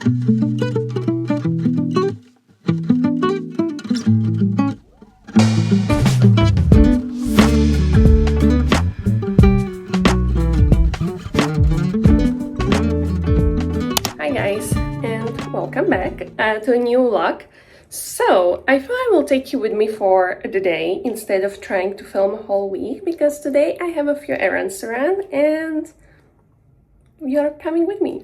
Hi guys, and welcome back to a new vlog. So, I thought I will take you with me for the day instead of trying to film a whole week, because today I have a few errands to run and you're coming with me.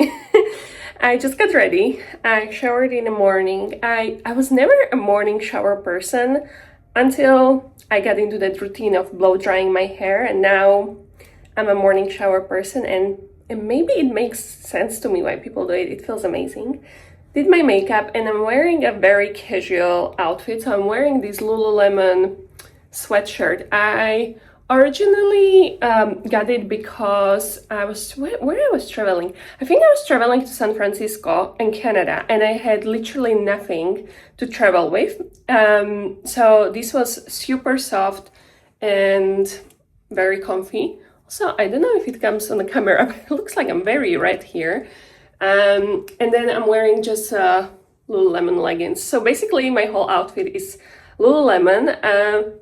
I just got ready. I showered in the morning. I was never a morning shower person until I got into that routine of blow drying my hair, and now I'm a morning shower person, and maybe it makes sense to me why people do it. It feels amazing. Did my makeup, and I'm wearing a very casual outfit. So I'm wearing this Lululemon sweatshirt. I originally got it because I was where I was traveling. I think I was traveling to San Francisco in Canada, and I had literally nothing to travel with. So this was super soft and very comfy. So I don't know if it comes on the camera, but it looks like I'm very red here. And then I'm wearing just Lululemon leggings. So basically my whole outfit is Lululemon.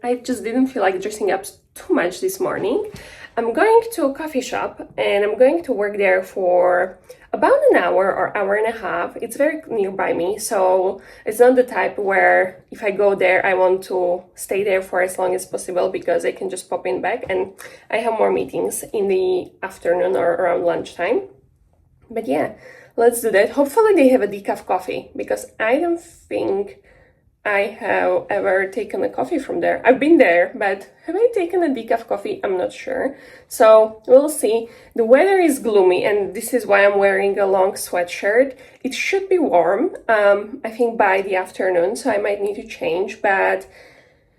I just didn't feel like dressing up too much this morning. I'm going to a coffee shop and I'm going to work there for about an hour or hour and a half. It's very nearby me, so it's not the type where if I go there, I want to stay there for as long as possible, because I can just pop in back, and I have more meetings in the afternoon or around lunchtime. But yeah, let's do that. Hopefully they have a decaf coffee, because I don't think I have ever taken a coffee from there. I've been there, but have I taken a decaf coffee? I'm not sure. So we'll see. The weather is gloomy, and this is why I'm wearing a long sweatshirt. It should be warm, I think by the afternoon, so I might need to change, but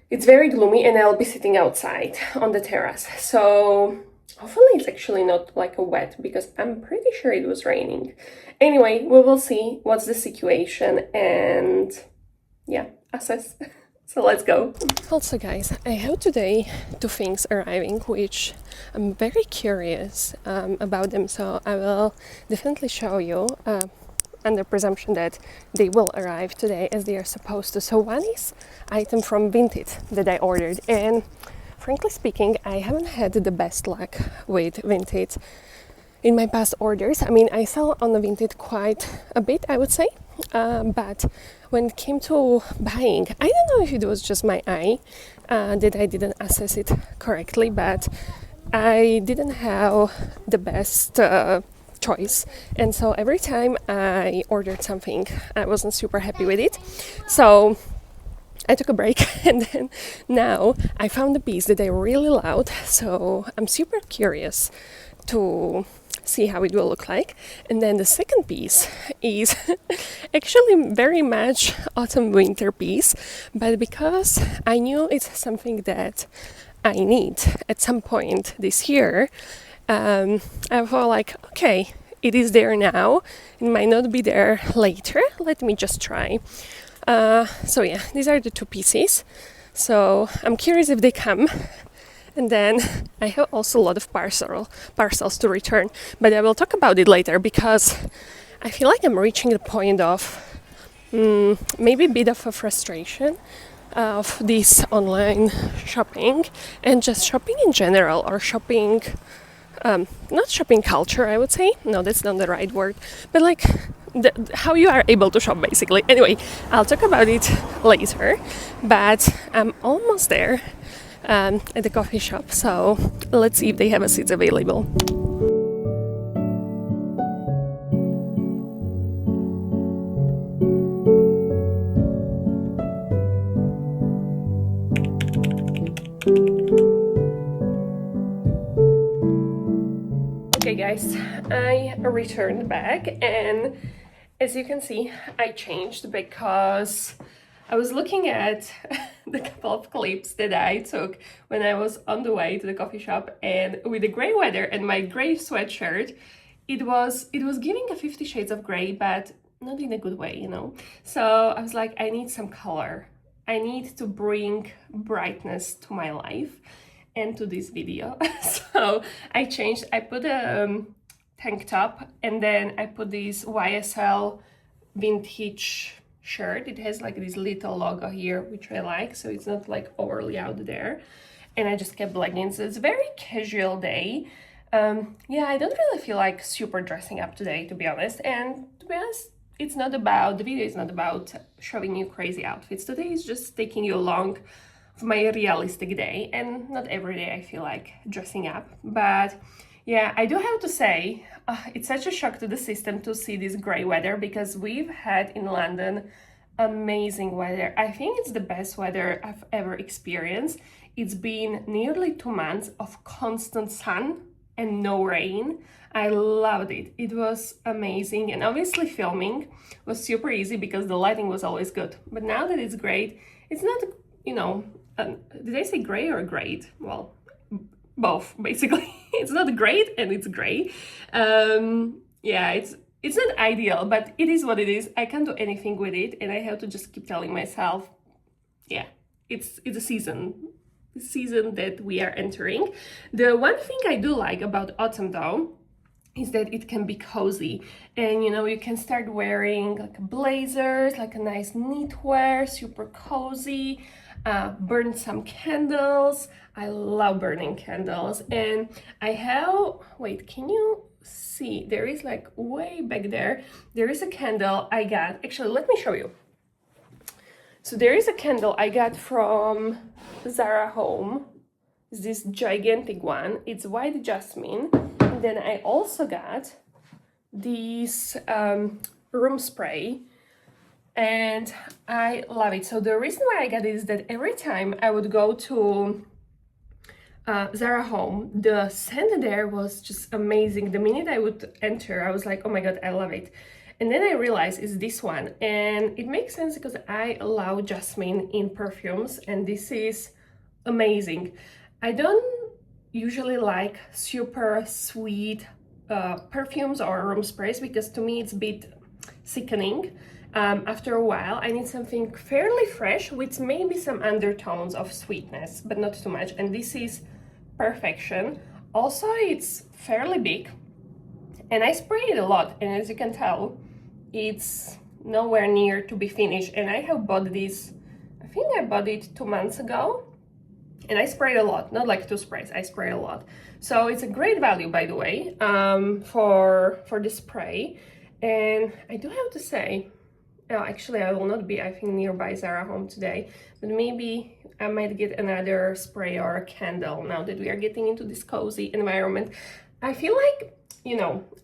it's very gloomy and I'll be sitting outside on the terrace. So hopefully it's actually not like a wet, because I'm pretty sure it was raining. Anyway, we will see what's the situation and yeah, assess. So let's go. Also guys, I have today two things arriving, which I'm very curious about them, so I will definitely show you under presumption that they will arrive today as they are supposed to. So one is item from Vinted that I ordered, and frankly speaking, I haven't had the best luck with Vinted in my past orders. I mean, I sell on the Vinted quite a bit, I would say, but when it came to buying, I don't know if it was just my eye that I didn't assess it correctly, but I didn't have the best choice, and so every time I ordered something, I wasn't super happy with it. So I took a break, and then now I found a piece that I really loved, so I'm super curious to see how it will look like. And then the second piece is actually very much autumn winter piece, but because I knew it's something that I need at some point this year, I thought like, okay, it is there now, it might not be there later, let me just try. So yeah, these are the two pieces, so I'm curious if they come. And then I have also a lot of parcels to return, but I will talk about it later, because I feel like I'm reaching the point of maybe a bit of a frustration of this online shopping and just shopping in general, or shopping, not shopping culture, I would say. No, that's not the right word, but like how you are able to shop, basically. Anyway, I'll talk about it later, but I'm almost there. At the coffee shop, so let's see if they have a seats available. Okay guys, I returned back, and as you can see, I changed because I was looking at the couple of clips that I took when I was on the way to the coffee shop, and with the gray weather and my gray sweatshirt, it was giving a 50 Shades of Grey, but not in a good way, you know. So I was like, I need some color. I need to bring brightness to my life and to this video. So I changed. I put a tank top, and then I put these YSL vintage shirt. It has like this little logo here, which I like, so it's not like overly out there. And I just kept leggings. It's a very casual day. Yeah, I don't really feel like super dressing up today, to be honest. And to be honest, the video is not about showing you crazy outfits. Today is just taking you along for my realistic day. And not every day I feel like dressing up. But yeah, I do have to say, it's such a shock to the system to see this gray weather, because we've had in London amazing weather. I think it's the best weather I've ever experienced. It's been nearly 2 months of constant sun and no rain. I loved it. It was amazing. And obviously filming was super easy because the lighting was always good. But now that it's great, it's not, did I say gray or great? Well, both, basically. It's not great and it's gray. Yeah, it's not ideal, but it is what it is. I can't do anything with it, and I have to just keep telling myself, yeah, it's a season that we are entering. The one thing I do like about autumn though is that it can be cozy, and you can start wearing like blazers, like a nice knitwear, super cozy, burn some candles. I love burning candles. And I have, wait, can you see, there is like way back there is a candle I got. Actually, let me show you. So there is a candle I got from Zara Home. It's this gigantic one. It's white jasmine. And then I also got this room spray, and I love it. So the reason why I got it is that every time I would go to Zara Home, the scent there was just amazing. The minute I would enter, I was like, oh my god, I love it. And then I realized it's this one, and it makes sense because I love jasmine in perfumes, and this is amazing. I don't usually like super sweet perfumes or room sprays, because to me it's a bit sickening. After a while, I need something fairly fresh with maybe some undertones of sweetness, but not too much. And this is perfection. Also, it's fairly big, and I spray it a lot. And as you can tell, it's nowhere near to be finished. And I have bought this, I think I bought it 2 months ago. And I sprayed a lot, not like 2 sprays, I sprayed a lot. So it's a great value, by the way, for the spray. And I do have to say, oh, actually I will not be, I think, nearby Zara Home today, but maybe I might get another spray or a candle now that we are getting into this cozy environment. I feel like,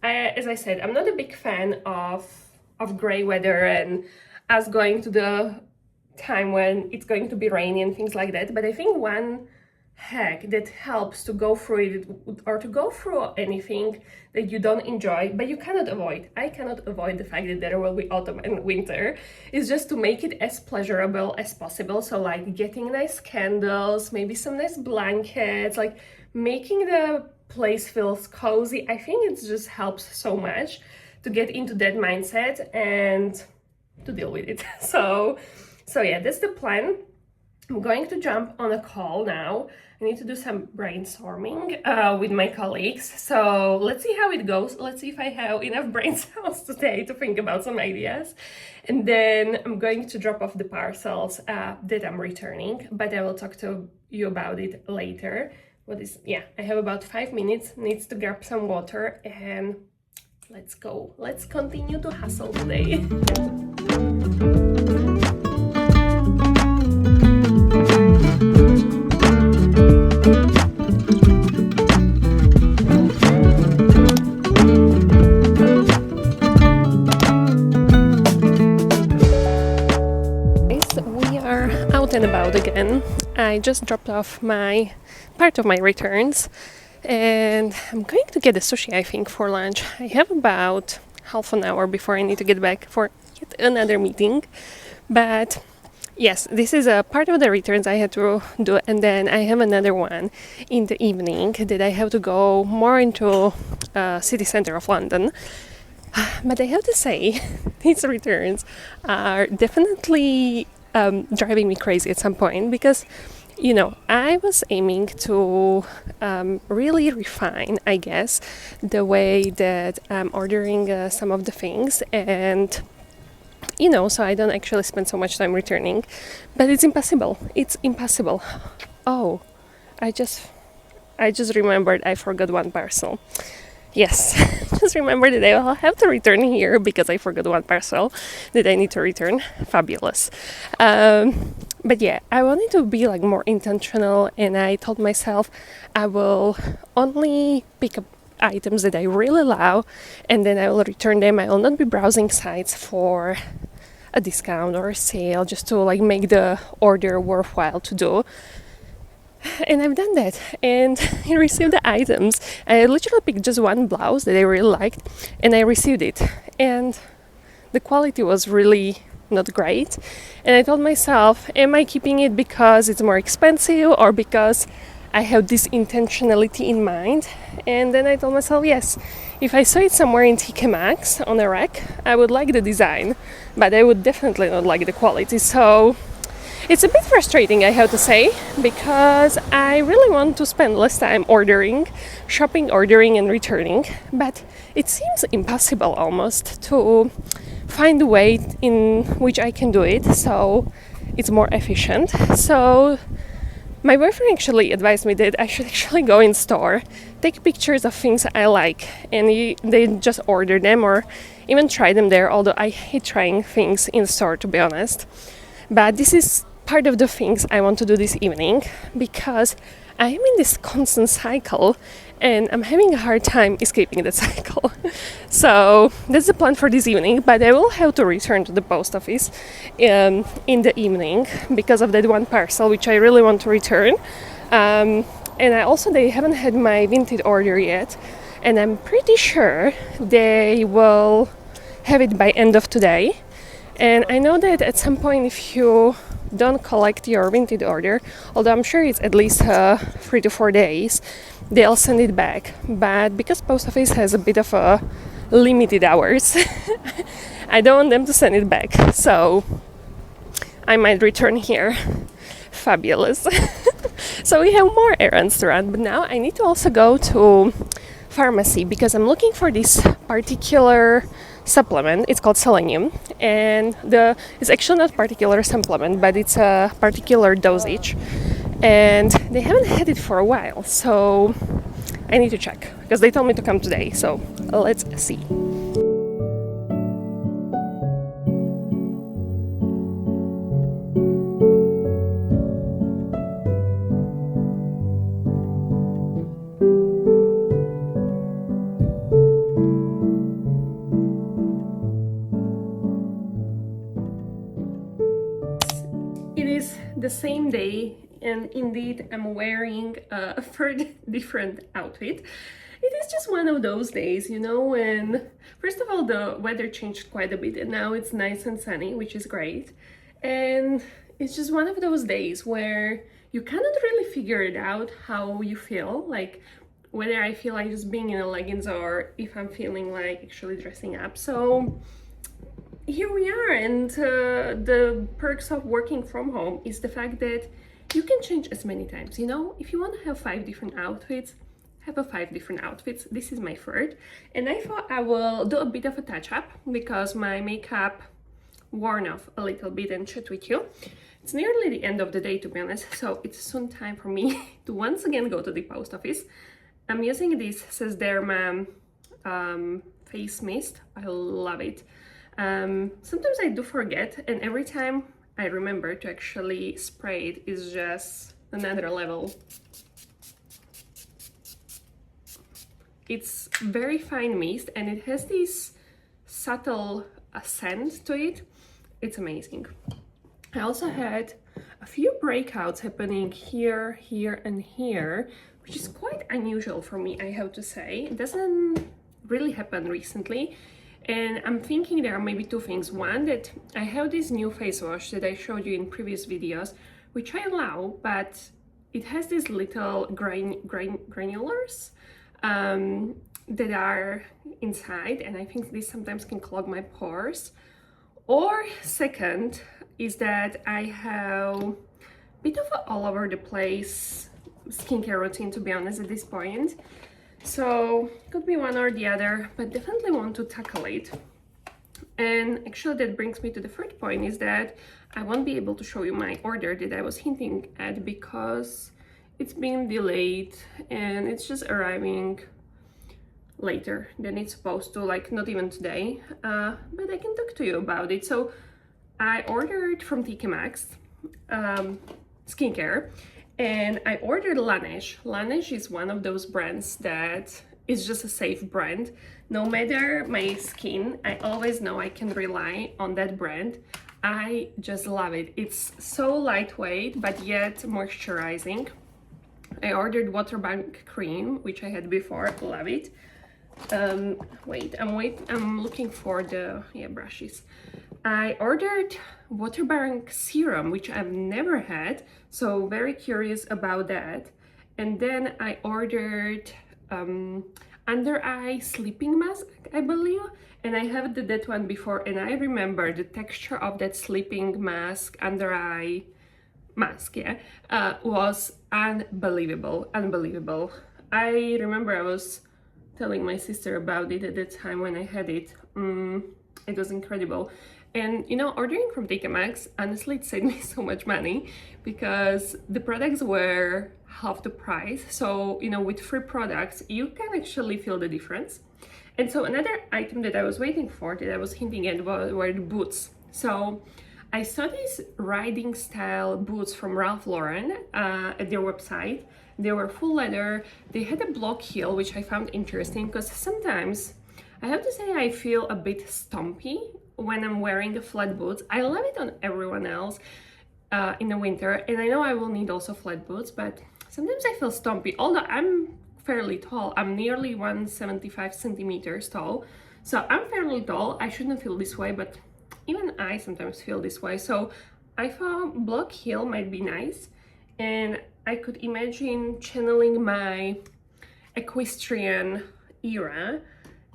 as I said, I'm not a big fan of gray weather and us going to the time when it's going to be rainy and things like that. But I think one hack that helps to go through it, or to go through anything that you don't enjoy but you cannot avoid, I cannot avoid the fact that there will be autumn and winter, is just to make it as pleasurable as possible. So like getting nice candles, maybe some nice blankets, like making the place feels cozy. I think it just helps so much to get into that mindset and to deal with it. So yeah, that's the plan. I'm going to jump on a call now. I need to do some brainstorming with my colleagues. So let's see how it goes. Let's see if I have enough brain cells today to think about some ideas. And then I'm going to drop off the parcels that I'm returning, but I will talk to you about it later. I have about 5 minutes, needs to grab some water, and let's go. Let's continue to hustle today. We are out and about again. I just dropped off part of my returns, and I'm going to get a sushi, I think, for lunch. I have about half an hour before I need to get back for yet another meeting. But yes, this is a part of the returns I had to do, and then I have another one in the evening that I have to go more into city center of London. But I have to say, these returns are definitely driving me crazy at some point, because I was aiming to really refine, I guess, the way that I'm ordering some of the things, and you know, so I don't actually spend so much time returning. But it's impossible. It's impossible. Oh, I just remembered I forgot one parcel. Yes, just remember that I will have to return here because I forgot one parcel that I need to return. Fabulous. But yeah, I wanted to be like more intentional, and I told myself I will only pick up items that I really love, and then I will return them. I will not be browsing sites for a discount or a sale just to like make the order worthwhile to do. And I've done that, and I received the items. I literally picked just one blouse that I really liked, and I received it. And the quality was really not great. And I told myself, am I keeping it because it's more expensive or because I have this intentionality in mind? And then I told myself, yes, if I saw it somewhere in TK Maxx on a rack, I would like the design, but I would definitely not like the quality. So it's a bit frustrating, I have to say, because I really want to spend less time shopping, ordering, and returning, but it seems impossible almost to find a way in which I can do it so it's more efficient. So my boyfriend actually advised me that I should actually go in store, take pictures of things I like, and they just order them or even try them there, although I hate trying things in store, to be honest. But this is part of the things I want to do this evening because I am in this constant cycle and I'm having a hard time escaping that cycle. So that's the plan for this evening, but I will have to return to the post office in the evening because of that one parcel which I really want to return. And they haven't had my vintage order yet, and I'm pretty sure they will have it by end of today. And I know that at some point, if you don't collect your vintage order, although I'm sure it's at least 3 to 4 days, they'll send it back. But because post office has a bit of a limited hours, I don't want them to send it back. So I might return here. Fabulous. So we have more errands to run, but now I need to also go to pharmacy because I'm looking for this particular supplement. It's called selenium, and it's actually not particular supplement, but it's a particular dosage, and they haven't had it for a while, so I need to check because they told me to come today. So let's see. It is the same day, and indeed I'm wearing a third different outfit. It is just one of those days, you know, when first of all the weather changed quite a bit and now it's nice and sunny, which is great. And it's just one of those days where you cannot really figure it out how you feel, like whether I feel like just being in a leggings or if I'm feeling like actually dressing up. So here we are, and the perks of working from home is the fact that you can change as many times. You know, if you want to have 5 different outfits, have a 5 different outfits. This is my third, and I thought I will do a bit of a touch-up because my makeup worn off a little bit and chat with you. It's nearly the end of the day, to be honest, so it's soon time for me to once again go to the post office. I'm using this Sesderma face mist. I love it. Sometimes I do forget, and every time I remember to actually spray it is just another level. It's very fine mist and it has this subtle scent to it. It's amazing. I also had a few breakouts happening here, here, and here, which is quite unusual for me, I have to say. It doesn't really happen recently. And I'm thinking there are maybe 2 things. One, that I have this new face wash that I showed you in previous videos, which I love, but it has these little granulars that are inside, and I think this sometimes can clog my pores. Or second is that I have a bit of an all over the place skincare routine, to be honest, at this point. So could be one or the other, but definitely want to tackle it. And actually that brings me to the third point, is that I won't be able to show you my order that I was hinting at because it's been delayed and it's just arriving later than it's supposed to, like not even today, but I can talk to you about it. So I ordered from TK Maxx skincare, and I ordered Laneige. Laneige is one of those brands that is just a safe brand. No matter my skin, I always know I can rely on that brand. I just love it. It's so lightweight but yet moisturizing. I ordered water bank cream, which I had before. Love it. I'm looking for the brushes. I ordered water bank serum, which I've never had, so very curious about that. And then I ordered under eye sleeping mask, I believe, and I have that one before, and I remember the texture of that sleeping mask, under eye mask, was unbelievable. I remember I was telling my sister about it at the time when I had it. It was incredible. And you know, ordering from TK Maxx, honestly, it saved me so much money because the products were half the price. So, you know, with free products, you can actually feel the difference. And so another item that I was waiting for, that I was hinting at, were the boots. So I saw these riding style boots from Ralph Lauren at their website. They were full leather. They had a block heel, which I found interesting because sometimes I have to say I feel a bit stumpy when I'm wearing the flat boots. I love it on everyone else in the winter, and I know I will need also flat boots, but sometimes I feel stumpy. Although I'm fairly tall, I'm nearly 175 centimeters tall, so I'm fairly tall. I shouldn't feel this way, but even I sometimes feel this way. So I thought block heel might be nice, and I could imagine channeling my equestrian era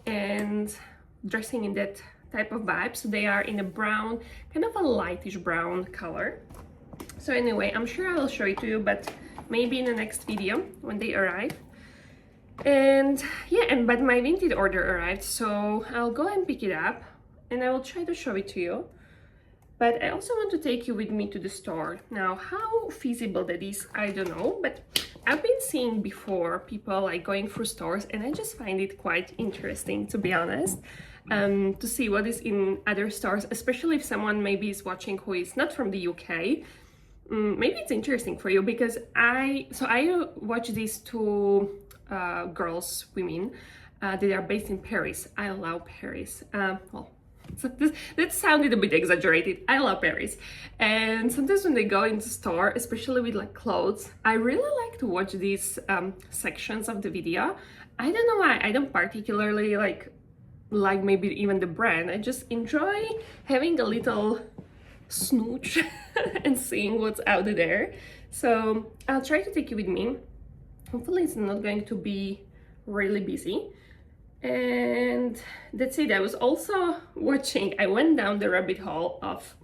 and dressing in that type of vibe. So they are in a brown, kind of a lightish brown color. So anyway, I'm sure I will show it to you, but maybe in the next video when they arrive. And yeah, but my Vinted order arrived, so I'll go and pick it up and I will try to show it to you. But I also want to take you with me to the store. Now, how feasible that is, I don't know, but I've been seeing before people like going through stores, and I just find it quite interesting, to be honest, to see what is in other stores, especially if someone maybe is watching who is not from the UK. Maybe it's interesting for you, because I watch these two women that are based in Paris. I love Paris. So that sounded a bit exaggerated. I love Paris, and sometimes when they go into store, especially with like clothes, I really like to watch these sections of the video. I don't know why. I don't particularly like maybe even the brand. I just enjoy having a little snooch and seeing what's out there. So I'll try to take you with me. Hopefully it's not going to be really busy. And that's it. I was also watching, I went down the rabbit hole of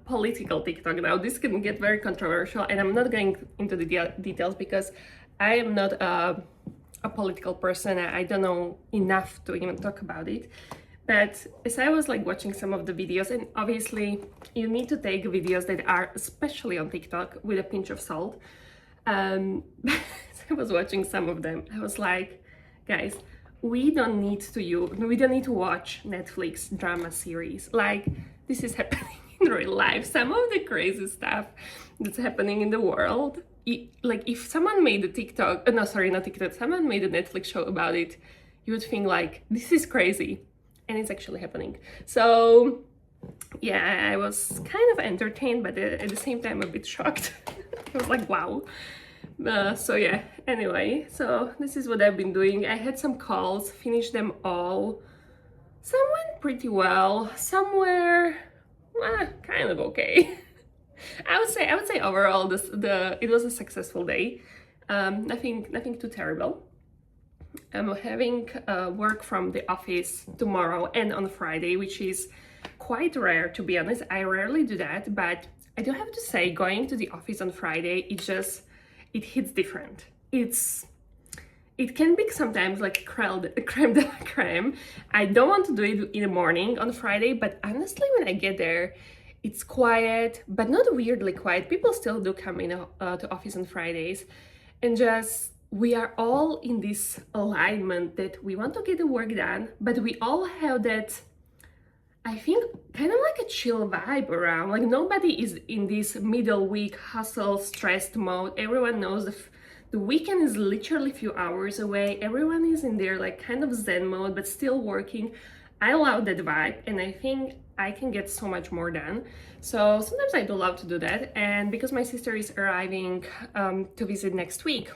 political TikTok. Now this can get very controversial, and I'm not going into the details because I am not a political person. I don't know enough to even talk about it. But as I was like watching some of the videos, and obviously you need to take videos that are especially on TikTok with a pinch of salt. I was watching some of them. I was like, guys, we don't need to watch Netflix drama series. Like, this is happening in real life. Some of the crazy stuff that's happening in the world. Like, if someone made a someone made a Netflix show about it, you would think like, this is crazy. And it's actually happening. So yeah, I was kind of entertained, but at the same time a bit shocked. I was like, wow. So yeah, anyway, so this is what I've been doing. I had some calls, finished them all. Some went pretty well, some were kind of okay. I would say overall it was a successful day. Nothing too terrible. I'm having work from the office tomorrow and on Friday, which is quite rare, to be honest. I rarely do that, but I do have to say, going to the office on Friday, it hits different. It's it can be sometimes like creme de la creme. I don't want to do it in the morning on Friday, but honestly, when I get there, it's quiet, but not weirdly quiet. People still do come in to office on Fridays, and just we are all in this alignment that we want to get the work done, but we all have that, I think, kind of like a chill vibe around. Like nobody is in this middle week hustle, stressed mode. Everyone knows the weekend is literally a few hours away. Everyone is in their like kind of zen mode, but still working. I love that vibe, and I think I can get so much more done. So sometimes I do love to do that. And because my sister is arriving to visit next week,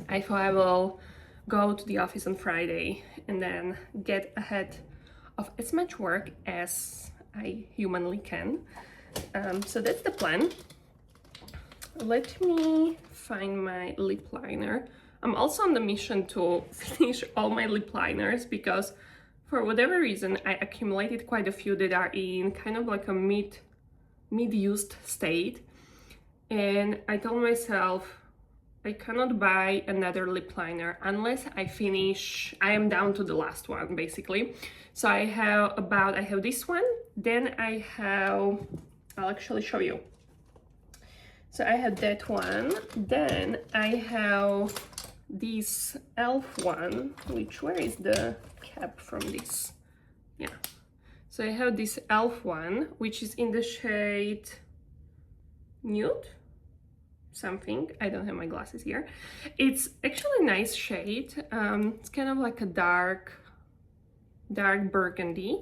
I thought I will go to the office on Friday and then get ahead of as much work as I humanly can. So that's the plan. Let me find my lip liner. I'm also on the mission to finish all my lip liners because for whatever reason I accumulated quite a few that are in kind of like a mid-used state, and I told myself I cannot buy another lip liner unless I am down to the last one basically. So I have this one, then I'll actually show you. So I have that one, then I have this e.l.f. one, where is the cap from this? Yeah. So I have this e.l.f. one, which is in the shade nude something. I don't have my glasses here. It's actually a nice shade. It's kind of like a dark burgundy,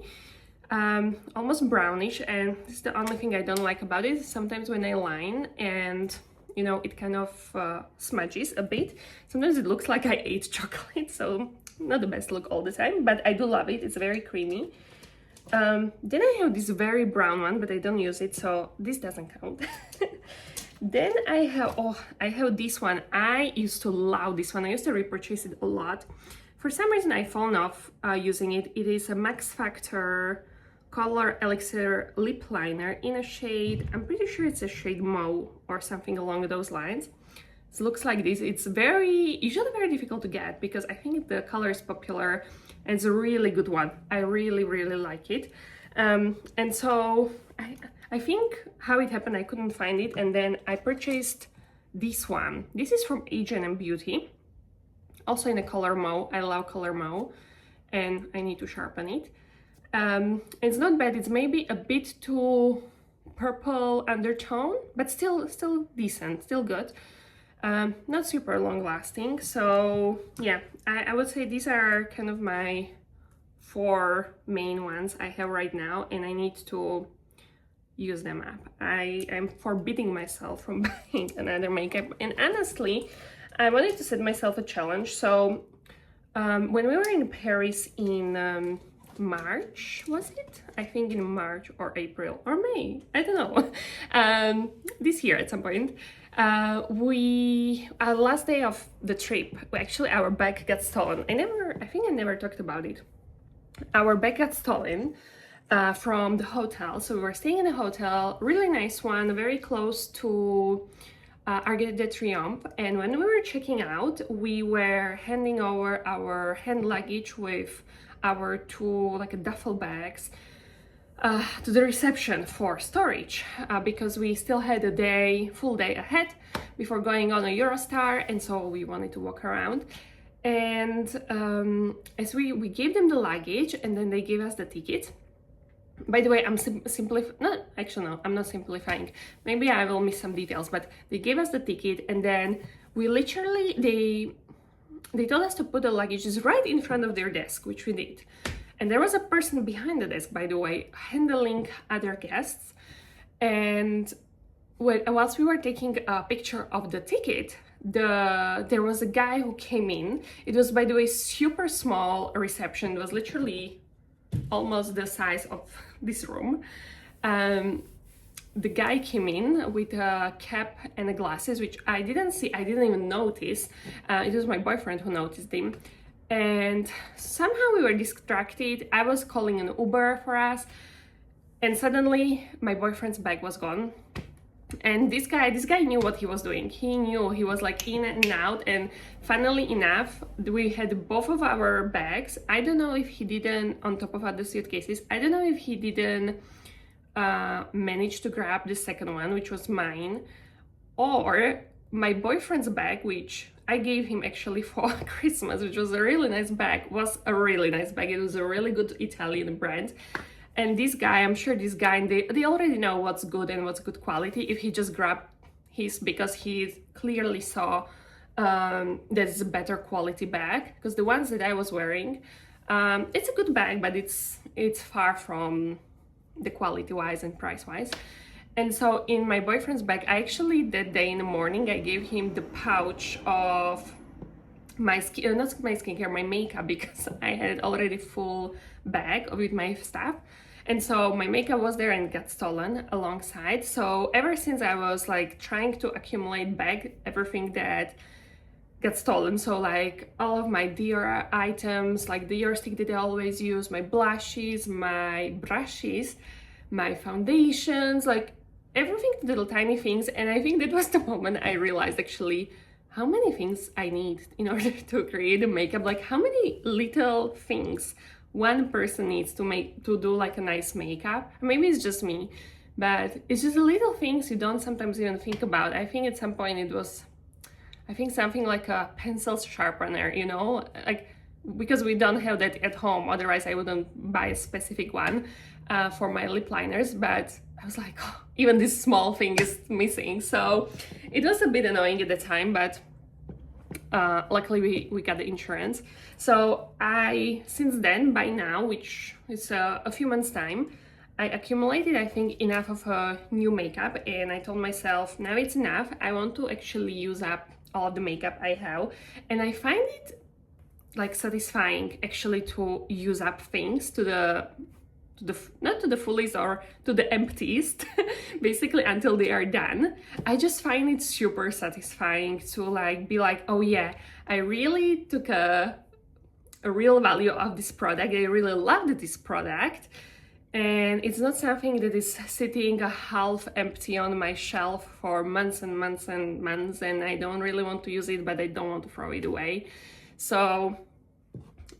almost brownish, and this is the only thing I don't like about it. Sometimes when I line and you know it kind of smudges a bit, sometimes it looks like I ate chocolate, so not the best look all the time, but I do love it. It's very creamy. Then I have this very brown one, but I don't use it, so this doesn't count. Then I have this one. I used to love this one. I used to repurchase it a lot. For some reason I fallen off using it. It is a Max Factor Color Elixir lip liner in a shade, I'm pretty sure it's a shade Mauve or something along those lines. It looks like this. It's usually very difficult to get because I think the color is popular and it's a really good one. I really like it. And so I think how it happened, I couldn't find it, and then I purchased this one. This is from H&M Beauty, also in a color mauve. I love color mauve and I need to sharpen it. It's not bad. It's maybe a bit too purple undertone, but still decent, still good. Not super long lasting. So yeah, I would say these are kind of my 4 main ones I have right now, and I need to use them up. I am forbidding myself from buying another makeup, and honestly I wanted to set myself a challenge. So when we were in Paris in March, was it? I think in March or April or May, I don't know, this year at some point, last day of the trip, actually our bag got stolen. I think I never talked about it. Our bag got stolen from the hotel. So we were staying in a hotel, really nice one, very close to Arc de Triomphe. And when we were checking out, we were handing over our hand luggage with our 2 like duffel bags to the reception for storage, because we still had a full day ahead before going on a Eurostar, and so we wanted to walk around. And as we gave them the luggage, and then they gave us the ticket. By the way, I'm I'm not simplifying. Maybe I will miss some details, but they gave us the ticket, and then we literally, they told us to put the luggage right in front of their desk, which we did. And there was a person behind the desk, by the way, handling other guests. And whilst we were taking a picture of the ticket, there was a guy who came in. It was, by the way, super small reception. It was literally almost the size of this room. The guy came in with a cap and glasses, which I didn't see, I didn't even notice. It was my boyfriend who noticed him. And somehow we were distracted. I was calling an Uber for us, and suddenly my boyfriend's bag was gone. And this guy knew what he was doing. He knew, he was like in and out, and funnily enough, we had both of our bags. I don't know if he didn't, on top of other suitcases, I don't know if he didn't manage to grab the second one, which was mine, or my boyfriend's bag, which I gave him actually for Christmas, which was a really nice bag, was a really nice bag. It was a really good Italian brand. And this guy, I'm sure this guy, they already know what's good and what's good quality if he just grabbed his, because he clearly saw there's a better quality bag, because the ones that I was wearing, it's a good bag, but it's far from the quality wise and price wise. And so in my boyfriend's bag, I actually, that day in the morning, I gave him the pouch of my not my skincare, my makeup, because I had already full bag with my stuff. And so my makeup was there and got stolen alongside. So ever since I was like trying to accumulate back everything that got stolen. So like all of my Dior items, like the Dior stick that I always use, my blushes, my brushes, my foundations, like everything, little tiny things. And I think that was the moment I realized actually how many things I need in order to create a makeup, like how many little things one person needs to do like a nice makeup. Maybe it's just me, but it's just the little things you don't sometimes even think about. I think at some point it was, I think something like a pencil sharpener, you know, like, because we don't have that at home, otherwise I wouldn't buy a specific one for my lip liners, but I was like, oh, even this small thing is missing. So it was a bit annoying at the time, but luckily we got the insurance. So I, since then, by now, which is a few months time, I accumulated, I think, enough of new makeup, and I told myself, now it's enough. I want to actually use up all of the makeup I have, and I find it like satisfying actually to use up things to the not to the fullest or to the emptiest, basically until they are done. I just find it super satisfying to like be like, oh yeah, I really took a real value of this product. I really loved this product, and it's not something that is sitting a half empty on my shelf for months and months and months, and I don't really want to use it, but I don't want to throw it away. So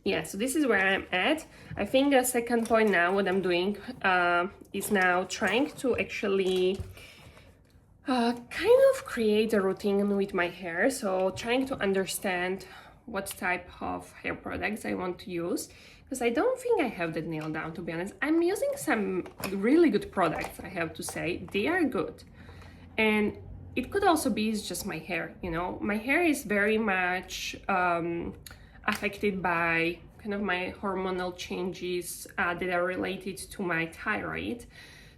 yeah, so this is where I'm at. I think a second point now, what I'm doing is now trying to actually kind of create a routine with my hair. So trying to understand what type of hair products I want to use, because I don't think I have that nailed down, to be honest. I'm using some really good products, I have to say. They are good. And it could also be just my hair, you know. My hair is very much affected by kind of my hormonal changes that are related to my thyroid.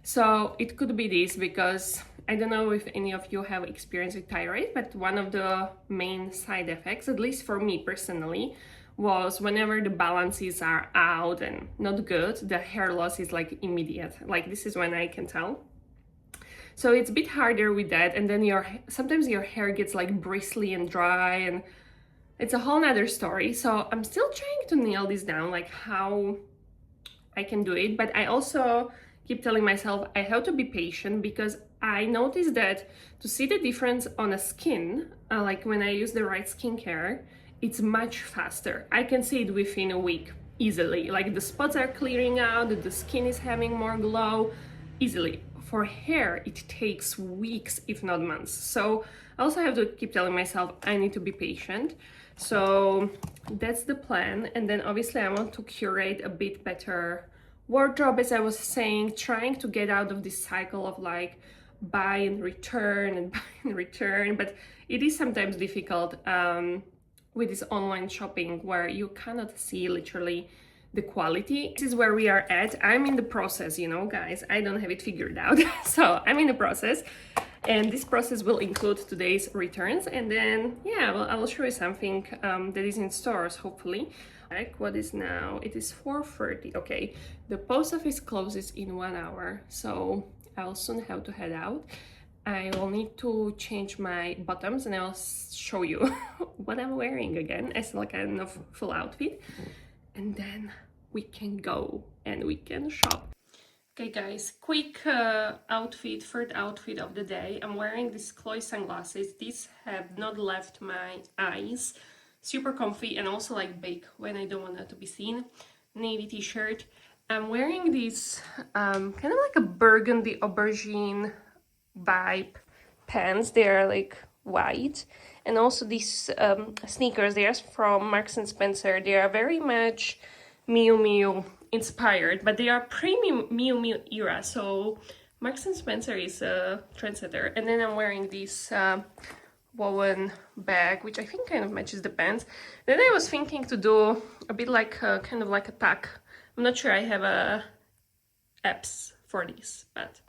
So it could be this, because I don't know if any of you have experience with thyroid, but one of the main side effects, at least for me personally, was whenever the balances are out and not good, the hair loss is like immediate. Like this is when I can tell. So it's a bit harder with that, and then sometimes your hair gets like bristly and dry, and it's a whole nother story. So I'm still trying to nail this down, like how I can do it. But I also keep telling myself I have to be patient, because I noticed that to see the difference on a skin, like when I use the right skincare, it's much faster. I can see it within a week easily. Like the spots are clearing out, the skin is having more glow easily. For hair, it takes weeks, if not months. So I also have to keep telling myself I need to be patient. So that's the plan. And then obviously I want to curate a bit better wardrobe, as I was saying, trying to get out of this cycle of like buy and return and buy and return. But it is sometimes difficult with this online shopping where you cannot see literally the quality. This is where we are at. I'm in the process, you know, guys. I don't have it figured out. So I'm in the process. And this process will include today's returns. And then, yeah, well, I will show you something that is in stores, hopefully. Like, what is now? It is 4:30. Okay, the post office closes in 1 hour. So I'll soon have to head out. I will need to change my bottoms, and I'll show you what I'm wearing again as like kind of full outfit. And then we can go and we can shop. Okay guys, quick outfit, third outfit of the day. I'm wearing these Chloe sunglasses. These have not left my eyes. Super comfy and also like bake when I don't want it to be seen. Navy t-shirt. I'm wearing these kind of like a burgundy aubergine vibe pants. They are like white. And also these sneakers, they are from Marks and Spencer. They are very much Miu Miu inspired, but they are premium Miu Miu era, so Marks and Spencer is a trendsetter. And then I'm wearing this woven bag, which I think kind of matches the pants. Then I was thinking to do a bit like kind of like a tuck. I'm not sure I have apps for this, but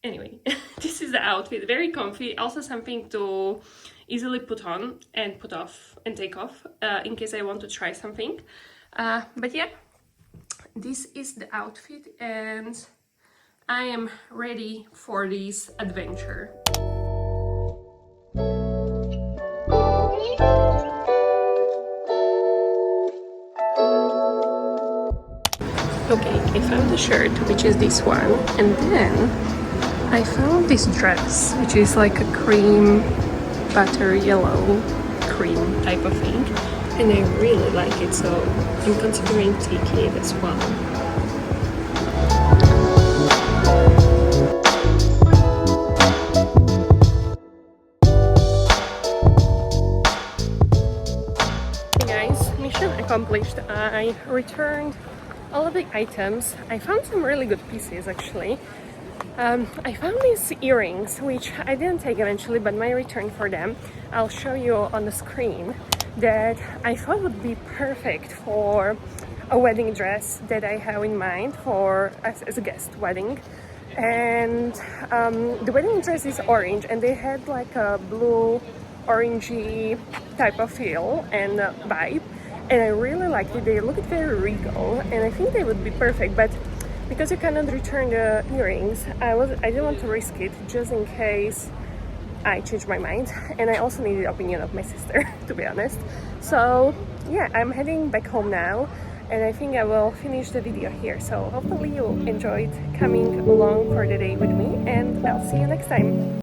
anyway, this is the outfit. Very comfy, also something to easily put on and put off and take off in case I want to try something. But yeah, this is the outfit and I am ready for this adventure. Okay, I found the shirt, which is this one, and then I found this dress, which is like a cream butter yellow cream type of thing, and I really like it, so I'm considering taking it as well. Hey guys, mission accomplished. I returned all of the items. I found some really good pieces actually. I found these earrings, which I didn't take eventually, but my return for them, I'll show you on the screen, that I thought would be perfect for a wedding dress that I have in mind for as a guest wedding. And the wedding dress is orange, and they had like a blue orangey type of feel and vibe, and I really liked it. They looked very regal, and I think they would be perfect, but because you cannot return the earrings, I didn't want to risk it just in case I changed my mind, and I also need the opinion of my sister, to be honest. So yeah, I'm heading back home now, and I think I will finish the video here. So hopefully you enjoyed coming along for the day with me, and I'll see you next time.